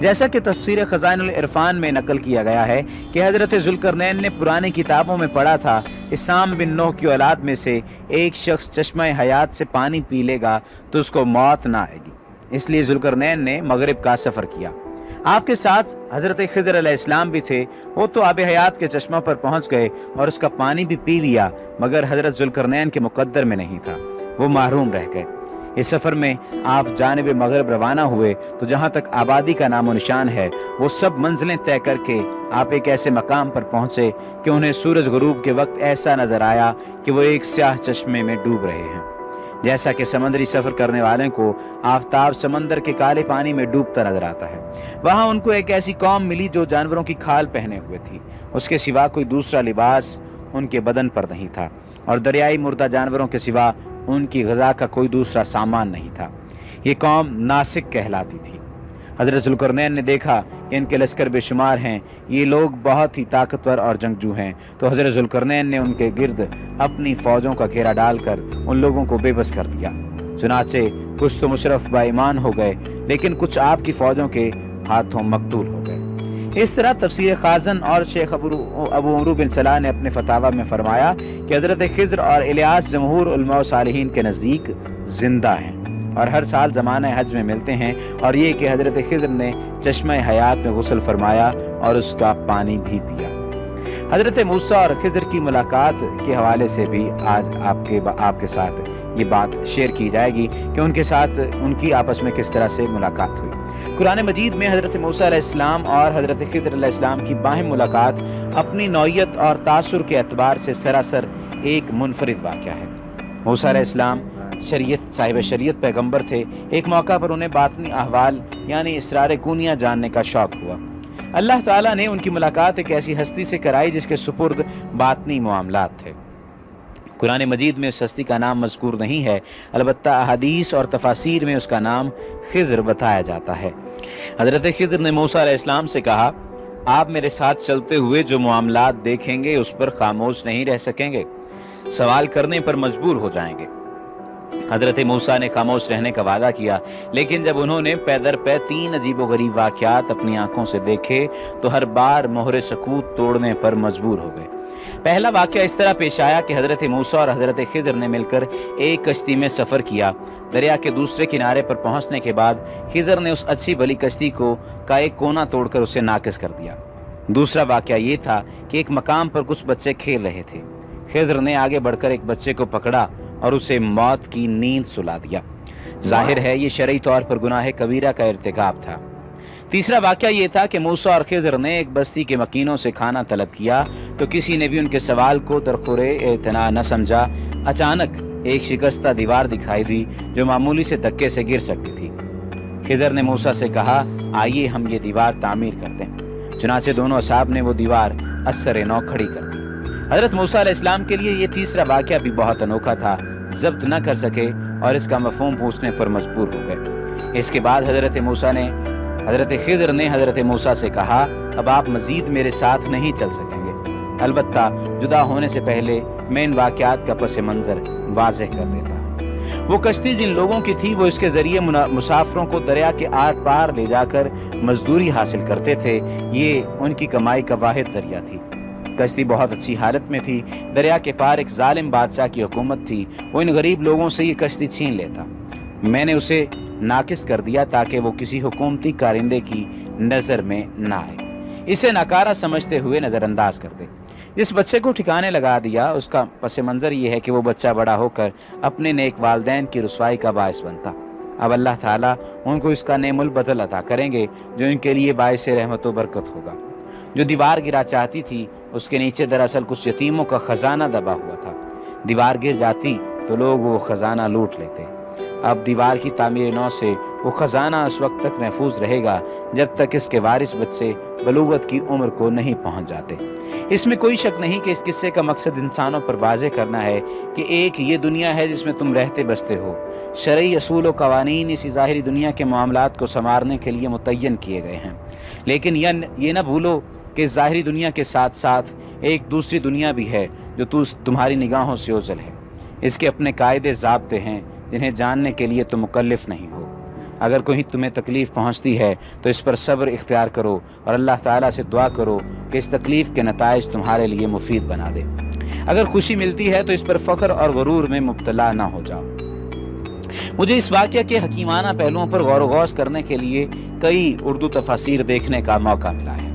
جیسا کہ تفسیر خزائن العرفان میں نقل کیا گیا ہے کہ حضرت ذوالقرنین نے پرانی کتابوں میں پڑھا تھا کہ سام بن نوح کی اولاد میں سے ایک شخص چشمہ حیات سے پانی پی لے گا تو اس کو موت نہ آئے گی، اس لیے ذوالقرنین نے مغرب کا سفر کیا۔ آپ کے ساتھ حضرت خضر علیہ السلام بھی تھے، وہ تو آب حیات کے چشمہ پر پہنچ گئے اور اس کا پانی بھی پی لیا، مگر حضرت ذوالقرنین کے مقدر میں نہیں تھا، وہ محروم رہ گئے۔ اس سفر میں آپ جانب مغرب روانہ ہوئے تو جہاں تک آبادی کا نام و نشان ہے وہ سب منزلیں طے کر کے آپ ایک ایسے مقام پر پہنچے کہ انہیں سورج غروب کے وقت ایسا نظر آیا کہ وہ ایک سیاہ چشمے میں ڈوب رہے ہیں، جیسا کہ سمندری سفر کرنے والوں کو آفتاب سمندر کے کالے پانی میں ڈوبتا نظر آتا ہے۔ وہاں ان کو ایک ایسی قوم ملی جو جانوروں کی کھال پہنے ہوئے تھی، اس کے سوا کوئی دوسرا لباس ان کے بدن پر نہیں تھا، اور دریائی مردہ جانوروں کے سوا ان کی غذا کا کوئی دوسرا سامان نہیں تھا۔ یہ قوم ناسک کہلاتی تھی۔ حضرت ذوالقرنین نے دیکھا کہ ان کے لشکر بے شمار ہیں، یہ لوگ بہت ہی طاقتور اور جنگجو ہیں، تو حضرت ذوالقرنین نے ان کے گرد اپنی فوجوں کا گھیرا ڈال کر ان لوگوں کو بے بس کر دیا۔ چنانچہ کچھ تو مشرف با ایمان ہو گئے، لیکن کچھ آپ کی فوجوں کے ہاتھوں مقتول ہو گئے۔ اس طرح تفسیر خازن اور شیخ ابو عمرو بن صلاح نے اپنے فتاوی میں فرمایا کہ حضرت خضر اور الیاس جمہور علماء و صالحین کے نزدیک زندہ ہیں اور ہر سال زمانہ حج میں ملتے ہیں، اور یہ کہ حضرت خضر نے چشمہ حیات میں غسل فرمایا اور اس کا پانی بھی پیا۔ حضرت موسیٰ اور خضر کی ملاقات کے حوالے سے بھی آج آپ کے ساتھ یہ بات شیئر کی جائے گی کہ ان کے ساتھ ان کی آپس میں کس طرح سے ملاقات ہوئی۔ قرآن مجید میں حضرت موسیٰ علیہ السلام اور حضرت خضر علیہ السلام کی باہم ملاقات اپنی نوعیت اور تاثر کے اعتبار سے سراسر ایک منفرد واقعہ ہے۔ موسیٰ علیہ السلام صاحب شریعت پیغمبر تھے۔ ایک موقع پر انہیں باطنی احوال یعنی اسرار کونیہ جاننے کا شوق ہوا۔ اللہ تعالیٰ نے ان کی ملاقات ایک ایسی ہستی سے کرائی جس کے سپرد باطنی معاملات تھے۔ قرآن مجید میں اس ہستی کا نام مذکور نہیں ہے، البتہ احادیث اور تفاسیر میں اس کا نام خضر بتایا جاتا ہے۔ حضرت خضر نے موسیٰ علیہ السلام سے کہا، آپ میرے ساتھ چلتے ہوئے جو معاملات دیکھیں گے اس پر خاموش نہیں رہ سکیں گے، سوال کرنے پر مجبور ہو جائیں گے۔ حضرت موسیٰ نے خاموش رہنے کا وعدہ کیا، لیکن جب انہوں نے پے در پے 3 عجیب و غریب واقعات اپنی آنکھوں سے دیکھے تو ہر بار مہر سکوت توڑنے پر مجبور ہو گئے۔ پہلا واقعہ اس طرح پیش آیا کہ حضرت موسیٰ اور حضرت خضر نے مل کر ایک کشتی میں سفر کیا۔ دریا کے دوسرے کنارے پر پہنچنے کے بعد خضر نے اس اچھی بھلی کشتی کا ایک کونا توڑ کر اسے ناقص کر دیا۔ دوسرا واقعہ یہ تھا کہ ایک مقام پر کچھ بچے کھیل رہے تھے۔ خضر نے آگے بڑھ کر ایک بچے کو پکڑا اور اسے موت کی نیند سلا دیا۔ ظاہر ہے یہ شرعی طور پر گناہ کبیرہ کا ارتکاب تھا۔ تیسرا واقعہ یہ تھا کہ موسیٰ اور خضر نے ایک بستی کے مکینوں سے کھانا طلب کیا تو کسی نے بھی ان کے سوال کو درخور اعتنا نہ سمجھا۔ اچانک ایک شکستہ دیوار دکھائی دی جو معمولی سے دھکے سے گر سکتی تھی۔ خضر نے موسیٰ سے کہا، آئیے ہم یہ دیوار تعمیر کرتے ہیں۔ چنانچہ دونوں اصحاب نے وہ دیوار اثر نو کھڑی کر دی۔ حضرت موسیٰ علیہ السلام کے لیے یہ تیسرا واقعہ بھی بہت انوکھا تھا، ضبط نہ کر سکے اور اس کا مفہوم پوچھنے پر مجبور ہو گئے۔ اس کے بعد حضرت خضر نے حضرت موسیٰ سے کہا، اب آپ مزید میرے ساتھ نہیں چل سکیں گے، البتہ جدا ہونے سے پہلے میں ان واقعات کا پس منظر واضح کر دیتا۔ وہ کشتی جن لوگوں کی تھی وہ اس کے ذریعے مسافروں کو دریا کے آر پار لے جا کر مزدوری حاصل کرتے تھے، یہ ان کی کمائی کا واحد ذریعہ تھی۔ کشتی بہت اچھی حالت میں تھی، دریا کے پار ایک ظالم بادشاہ کی حکومت تھی، وہ ان غریب لوگوں سے یہ کشتی چھین لیتا۔ میں نے اسے ناقص کر دیا تاکہ وہ کسی حکومتی کارندے کی نظر میں نہ آئے، اسے ناکارہ سمجھتے ہوئے نظر انداز کر دے۔ جس بچے کو ٹھکانے لگا دیا اس کا پس منظر یہ ہے کہ وہ بچہ بڑا ہو کر اپنے نیک والدین کی رسوائی کا باعث بنتا۔ اب اللہ تعالیٰ ان کو اس کا نعم البدل عطا کریں گے جو ان کے لیے باعث رحمت و برکت ہوگا۔ جو دیوار گرا چاہتی تھی اس کے نیچے دراصل کچھ یتیموں کا خزانہ دبا ہوا تھا۔ دیوار گر جاتی تو لوگ وہ خزانہ لوٹ لیتے۔ اب دیوار کی تعمیر نو سے وہ خزانہ اس وقت تک محفوظ رہے گا جب تک اس کے وارث بچے بلوغت کی عمر کو نہیں پہنچ جاتے۔ اس میں کوئی شک نہیں کہ اس قصے کا مقصد انسانوں پر واضح کرنا ہے کہ ایک یہ دنیا ہے جس میں تم رہتے بستے ہو۔ شرعی اصول و قوانین اسی ظاہری دنیا کے معاملات کو سنوارنے کے لیے متعین کیے گئے ہیں، لیکن یہ نہ بھولو کہ ظاہری دنیا کے ساتھ ساتھ ایک دوسری دنیا بھی ہے جو تمہاری نگاہوں سے اوجھل ہے۔ اس کے اپنے قاعدے ضابطے ہیں جنہیں جاننے کے لیے تم مکلف نہیں ہو۔ اگر کوئی تمہیں تکلیف پہنچتی ہے تو اس پر صبر اختیار کرو اور اللہ تعالیٰ سے دعا کرو کہ اس تکلیف کے نتائج تمہارے لیے مفید بنا دے۔ اگر خوشی ملتی ہے تو اس پر فخر اور غرور میں مبتلا نہ ہو جاؤ۔ مجھے اس واقعہ کے حکیمانہ پہلوؤں پر غور و غوص کرنے کے لیے کئی اردو تفاسیر دیکھنے کا موقع ملا ہے۔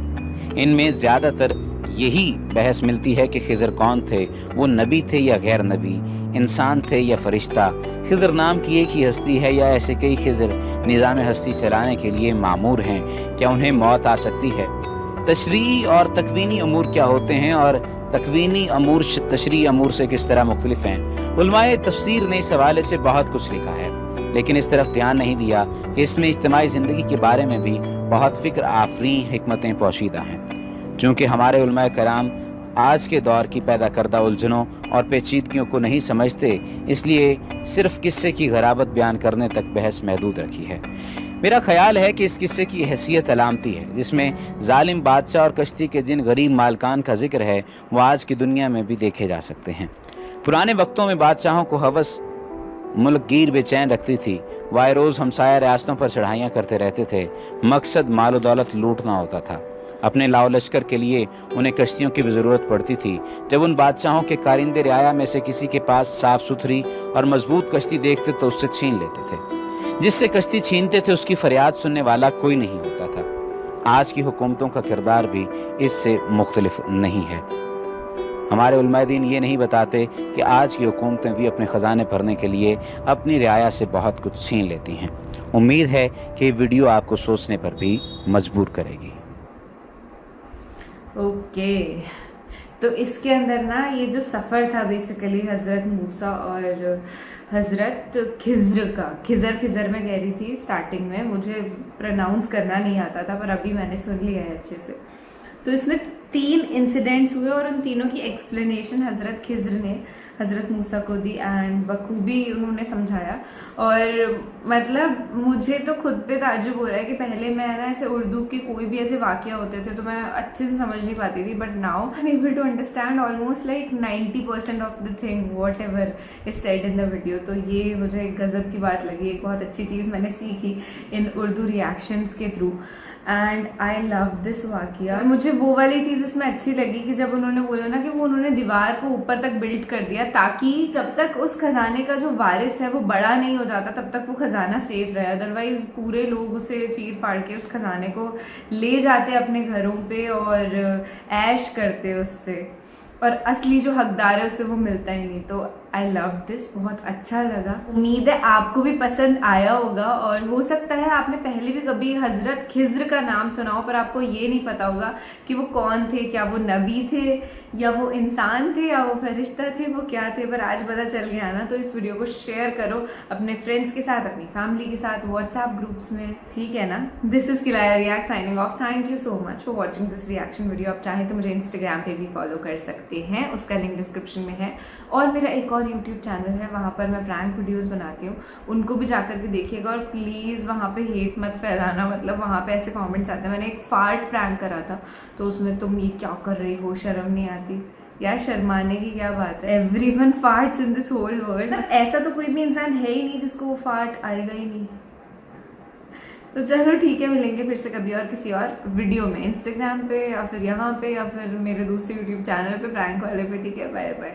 ان میں زیادہ تر یہی بحث ملتی ہے کہ خضر کون تھے، وہ نبی تھے یا غیر نبی، انسان تھے یا فرشتہ، خضر نام کی ایک ہی ہستی ہے یا ایسے کئی خضر نظام ہستی چلانے کے لیے معمور ہیں، کیا انہیں موت آ سکتی ہے؟ تشریعی اور تکوینی امور کیا ہوتے ہیں اور تکوینی امور تشریعی امور سے کس طرح مختلف ہیں؟ علماء تفسیر نے اس حوالے سے بہت کچھ لکھا ہے، لیکن اس طرف دھیان نہیں دیا کہ اس میں اجتماعی زندگی کے بارے میں بھی بہت فکر آفرین حکمتیں پوشیدہ ہیں۔ چونکہ ہمارے علماء کرام آج کے دور کی پیدا کردہ الجھنوں اور پیچیدگیوں کو نہیں سمجھتے، اس لیے صرف قصے کی غرابت بیان کرنے تک بحث محدود رکھی ہے۔ میرا خیال ہے کہ اس قصے کی حیثیت علامتی ہے، جس میں ظالم بادشاہ اور کشتی کے جن غریب مالکان کا ذکر ہے وہ آج کی دنیا میں بھی دیکھے جا سکتے ہیں۔ پرانے وقتوں میں بادشاہوں کو ہوس ملک گیر بے چین رکھتی تھی، وہ آئے روز ہمسایہ ریاستوں پر چڑھائیاں کرتے رہتے تھے، مقصد مال و دولت لوٹنا ہوتا تھا۔ اپنے لاؤ لشکر کے لیے انہیں کشتیوں کی بھی ضرورت پڑتی تھی۔ جب ان بادشاہوں کے کارندے رعایا میں سے کسی کے پاس صاف ستھری اور مضبوط کشتی دیکھتے تو اس سے چھین لیتے تھے۔ جس سے کشتی چھینتے تھے اس کی فریاد سننے والا کوئی نہیں ہوتا تھا۔ آج کی حکومتوں کا کردار بھی اس سے مختلف نہیں ہے۔ ہمارے علماء دین یہ نہیں بتاتے کہ آج کی حکومتیں بھی اپنے خزانے بھرنے کے لیے اپنی رعایا سے بہت کچھ چھین لیتی ہیں۔ امید ہے کہ یہ ویڈیو آپ کو سوچنے پر بھی مجبور کرے گی۔ اوکے، تو اس کے اندر نا یہ جو سفر تھا بیسیکلی حضرت موسیٰ اور حضرت خضر کا، خضر میں کہہ رہی تھی اسٹارٹنگ میں، مجھے پروناؤنس کرنا نہیں آتا تھا پر ابھی میں نے سن لیا ہے اچھے سے۔ تو اس میں 3 انسیڈنٹس ہوئے اور ان تینوں کی ایکسپلینیشن حضرت خضر نے حضرت موسیٰ کو دی اینڈ بخوبی انہوں نے سمجھایا۔ اور مطلب مجھے تو خود پہ تعجب ہو رہا ہے کہ پہلے میں نا ایسے اردو کے کوئی بھی ایسے واقعہ ہوتے تھے تو میں اچھے سے سمجھ نہیں پاتی تھی، but now I am able to understand almost like 90% of the thing whatever is said in the video. تو یہ مجھے ایک غضب کی بات لگی، ایک بہت اچھی چیز میں نے سیکھی ان اردو ریاکشنس کے تھرو، اینڈ آئی لو دس واقعہ۔ مجھے وہ والی چیز اس میں اچھی لگی کہ جب انہوں نے بولا نا کہ وہ انہوں نے دیوار کو اوپر تک بلڈ کر دیا تاکہ جب تک اس خزانے کا جو وارث ہے وہ بڑا نہیں ہو جاتا تب تک وہ خزانہ سیف رہے، ادروائز پورے لوگ اسے چیر پھاڑ کے اس خزانے کو لے جاتے اپنے گھروں پہ اور عیش کرتے اس سے، اور اصلی جو حقدار ہے اس سے وہ ملتا ہی نہیں۔ تو آئی لو دس، بہت اچھا لگا۔ امید ہے آپ کو بھی پسند آیا ہوگا، اور ہو سکتا ہے آپ نے پہلے بھی کبھی حضرت خضر کا نام سنا ہو پر آپ کو یہ نہیں پتا ہوگا کہ وہ کون تھے، کیا وہ نبی تھے یا وہ انسان تھے یا وہ فرشتہ تھے، وہ کیا تھے، پر آج پتہ چل گیا نا۔ تو اس ویڈیو کو شیئر کرو اپنے فرینڈس کے ساتھ، اپنی فیملی کے ساتھ، واٹس ایپ گروپس میں، ٹھیک ہے نا۔ دس از کلایا react signing off. Thank you so much for watching this reaction video. آپ چاہیں تو مجھے انسٹاگرام پہ بھی فالو کر سکتے ہیں، اس کا لنک ڈسکرپشن میں ہے، اور میرا ایک اور یوٹیوب چینل ہے، وہاں پر میں پرینک ویڈیوز بناتی ہوں، ان کو بھی جا کر کے دیکھیے گا، اور پلیز وہاں پہ ہیٹ مت پھیلانا، مطلب وہاں پہ ایسے کامنٹس آتے ہیں۔ میں نے ایک فارٹ پرینک کرا تھا تو اس میں تم یہ کیا کر رہی ہو، شرم نہیں آتی؟ یار شرمانے کی کیا بات ہے، every one farts in this whole world, ایسا تو کوئی بھی انسان ہے ہی نہیں جس کو وہ فارٹ آئے گا ہی نہیں۔ تو چلو ٹھیک ہے، ملیں گے پھر سے کبھی اور کسی اور ویڈیو میں، انسٹاگرام پہ یا پھر یہاں پہ یا پھر میرے دوسرے یوٹیوب چینل پہ پرینک والے پہ، ٹھیک ہے، بائے بائے۔